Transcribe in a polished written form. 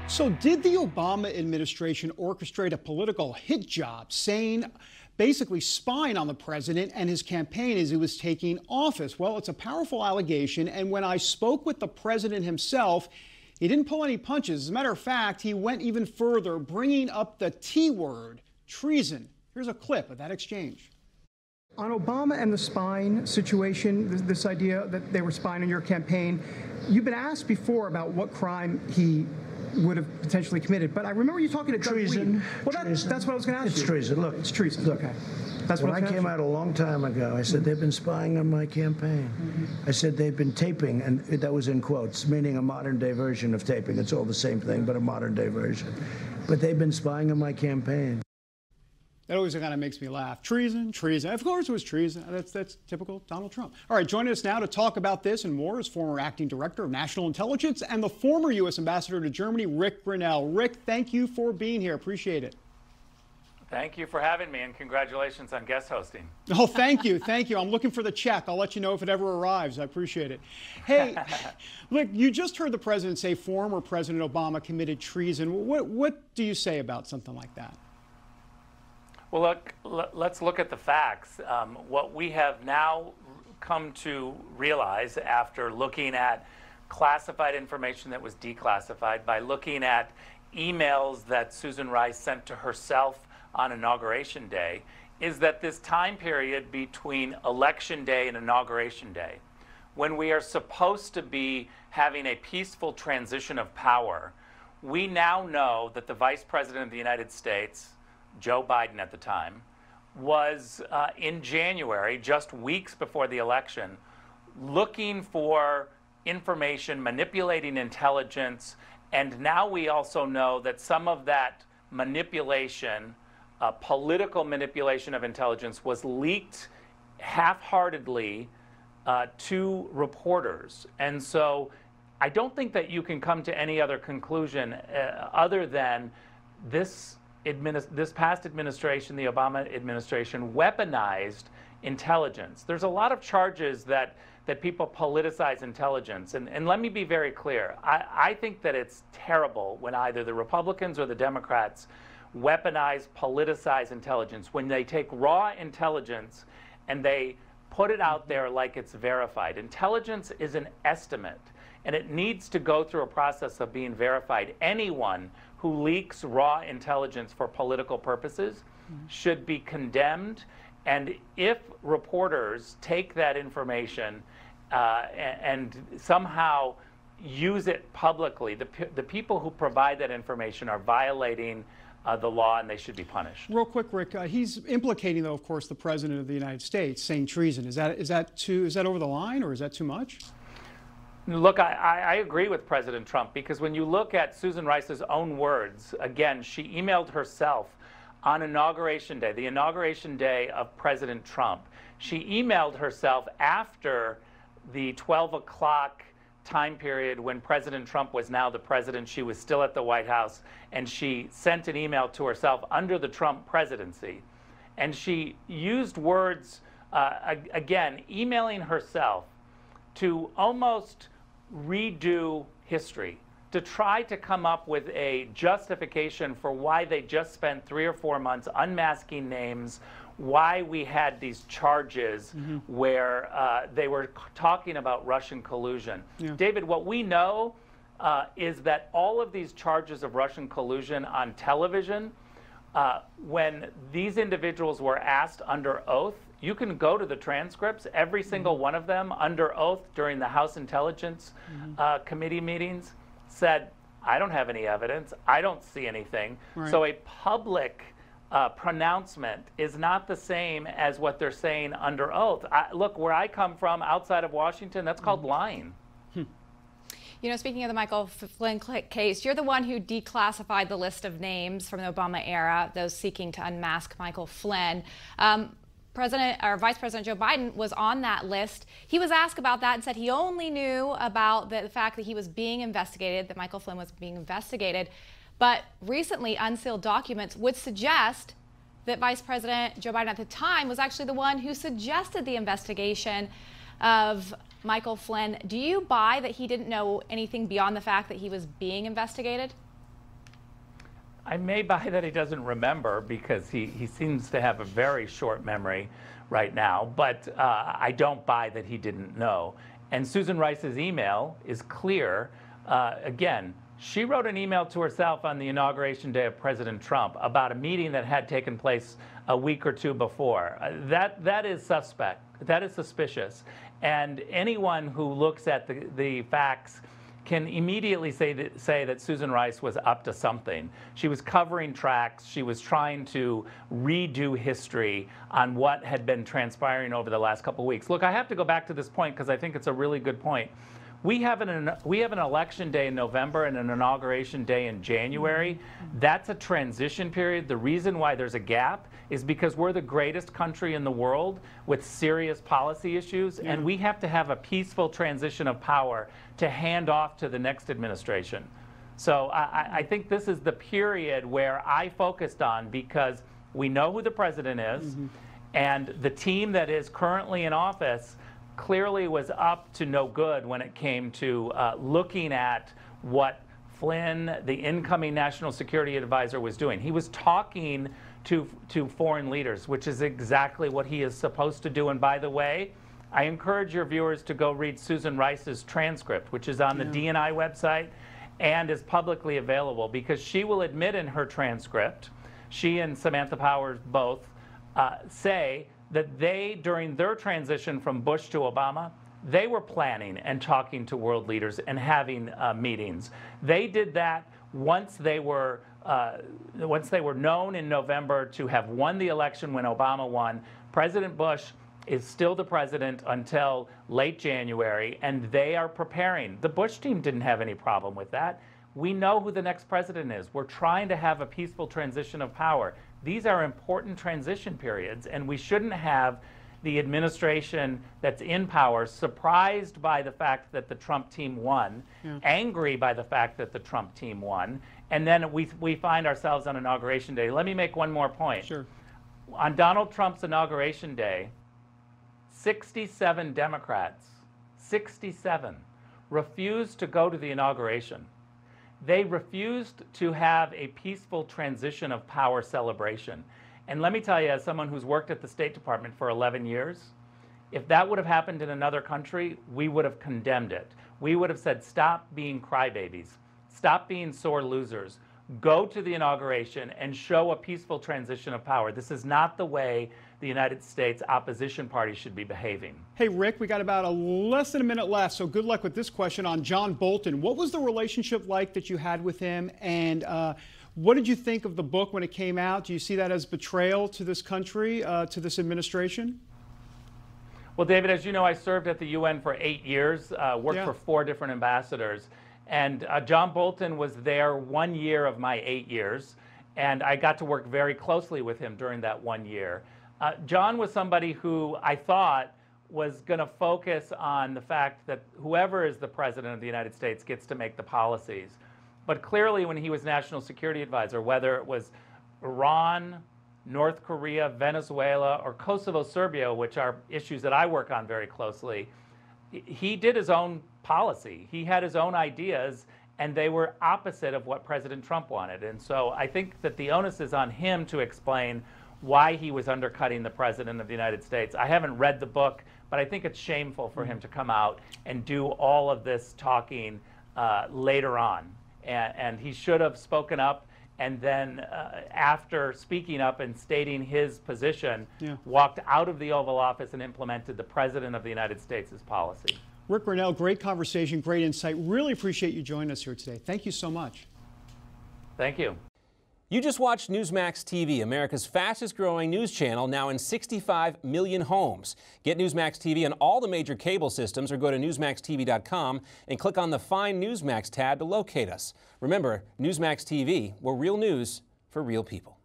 So did the Obama administration orchestrate a political hit job, basically spying on the president and his campaign as he was taking office? Well, it's a powerful allegation, and when I spoke with the president himself, he didn't pull any punches. As a matter of fact, he went even further, bringing up the T word, treason. Here's a clip of that exchange. On Obama and the spying situation, this idea that they were spying on your campaign, you've been asked before about what crime he would have potentially committed. But I remember you talking to treason. Well, that's what I was going to ask you. It's treason. Look, it's treason. Okay. That's when I came out a long time ago, I said they've been spying on my campaign. I said they've been taping, and that was in quotes, meaning a modern-day version of taping. It's all the same thing, but a modern-day version. But they've been spying on my campaign. That always kind of makes me laugh. Treason, treason. Of course it was treason. That's typical Donald Trump. All right, joining us now to talk about this and more is former acting director of national intelligence and the former U.S. ambassador to Germany, Ric Grenell. Ric, thank you for being here. Appreciate it. Thank you for having me, and congratulations on guest hosting. Oh, thank you. Thank you. I'm looking for the check. I'll let you know if it ever arrives. I appreciate it. Hey, look, you just heard the president say former President Obama committed treason. What do you say about something like that? Well, look, let's look at the facts. What we have now come to realize after looking at classified information that was declassified, by looking at emails that Susan Rice sent to herself on Inauguration Day, is that this time period between Election Day and Inauguration Day, when we are supposed to be having a peaceful transition of power, we now know that the Vice President of the United States, Joe Biden at the time, was in January, just weeks before the election, looking for information, manipulating intelligence, and now we also know that some of that manipulation, political manipulation of intelligence, was leaked half-heartedly to reporters. And so I don't think that you can come to any other conclusion other than this past administration, the Obama administration, weaponized intelligence. There's a lot of charges that people politicize intelligence. And let me be very clear. I think that it's terrible when either the Republicans or the Democrats weaponize, politicize intelligence, when they take raw intelligence and they put it out there like it's verified. Intelligence is an estimate, and it needs to go through a process of being verified. Anyone who leaks raw intelligence for political purposes should be condemned. And if reporters take that information and somehow use it publicly, the people who provide that information are violating the law, and they should be punished. Real quick, Ric, he's implicating, though, of course, the President of the United States, saying treason. Is that over the line, or is that too much? Look, I agree with President Trump, because when you look at Susan Rice's own words, again, she emailed herself on Inauguration Day, the Inauguration Day of President Trump. She emailed herself after the 12 o'clock time period when President Trump was now the president. She was still at the White House, and she sent an email to herself under the Trump presidency. And she used words, again, emailing herself to almost redo history, to try to come up with a justification for why they just spent 3 or 4 months unmasking names, why we had these charges where they were talking about Russian collusion. Yeah. David, what we know is that all of these charges of Russian collusion on television, when these individuals were asked under oath, you can go to the transcripts, every single one of them under oath during the House Intelligence Committee meetings said, I don't have any evidence, I don't see anything. Right. So a public pronouncement is not the same as what they're saying under oath. Look, where I come from, outside of Washington, that's called lying. You know, speaking of the Michael Flynn case, you're the one who declassified the list of names from the Obama era, those seeking to unmask Michael Flynn. Vice President Joe Biden was on that list. He was asked about that and said he only knew about the fact that he was being investigated, that Michael Flynn was being investigated. But recently, unsealed documents would suggest that Vice President Joe Biden at the time was actually the one who suggested the investigation of Michael Flynn. Do you buy that he didn't know anything beyond the fact that he was being investigated? I may buy that he doesn't remember because he seems to have a very short memory right now, but I don't buy that he didn't know. And Susan Rice's email is clear. Again, she wrote an email to herself on the inauguration day of President Trump about a meeting that had taken place a week or two before. That is suspect. That is suspicious. And anyone who looks at the facts can immediately say that Susan Rice was up to something. She was covering tracks. She was trying to redo history on what had been transpiring over the last couple of weeks. Look, I have to go back to this point because I think it's a really good point. We have an election day in November and an inauguration day in January. That's a transition period. The reason why there's a gap is because we're the greatest country in the world with serious policy issues, and we have to have a peaceful transition of power to hand off to the next administration. So I think this is the period where I focused on, because we know who the president is, and the team that is currently in office clearly was up to no good when it came to looking at what Flynn, the incoming national security advisor, was doing. He was talking to foreign leaders, which is exactly what he is supposed to do. And by the way, I encourage your viewers to go read Susan Rice's transcript, which is on the DNI website and is publicly available, because she will admit in her transcript, she and Samantha Powers both say that they, during their transition from Bush to Obama, they were planning and talking to world leaders and having meetings. They did that once they were known in November to have won the election when Obama won. President Bush is still the president until late January, and they are preparing. The Bush team didn't have any problem with that. We know who the next president is. We're trying to have a peaceful transition of power. These are important transition periods, and we shouldn't have the administration that's in power surprised by the fact that the Trump team won, angry by the fact that the Trump team won, and then we find ourselves on Inauguration Day. Let me make one more point. Sure. On Donald Trump's Inauguration Day, 67 Democrats, 67, refused to go to the inauguration. They refused to have a peaceful transition of power celebration. And let me tell you, as someone who's worked at the State Department for 11 years, if that would have happened in another country, we would have condemned it. We would have said, stop being crybabies, stop being sore losers, go to the inauguration and show a peaceful transition of power. This is not the way the United States opposition party should be behaving. Hey, Rick, we got about less than a minute left, so good luck with this question on John Bolton. What was the relationship like that you had with him, and what did you think of the book when it came out? Do you see that as betrayal to this country, to this administration? Well, David, as you know, I served at the UN for 8 years, worked for 4 different ambassadors, and John Bolton was there 1 year of my 8 years, and I got to work very closely with him during that 1 year. John was somebody who I thought was going to focus on the fact that whoever is the president of the United States gets to make the policies. But clearly when he was national security advisor, whether it was Iran, North Korea, Venezuela, or Kosovo, Serbia, which are issues that I work on very closely, he did his own policy. He had his own ideas, and they were opposite of what President Trump wanted. And so I think that the onus is on him to explain why he was undercutting the president of the United States. I haven't read the book, but I think it's shameful for him to come out and do all of this talking later on. And he should have spoken up, and then after speaking up and stating his position, walked out of the Oval Office and implemented the President of the United States' policy. Ric Grenell, great conversation, great insight. Really appreciate you joining us here today. Thank you so much. Thank you. You just watched Newsmax TV, America's fastest growing news channel, now in 65 million homes. Get Newsmax TV on all the major cable systems, or go to newsmaxtv.com and click on the Find Newsmax tab to locate us. Remember, Newsmax TV, we're real news for real people.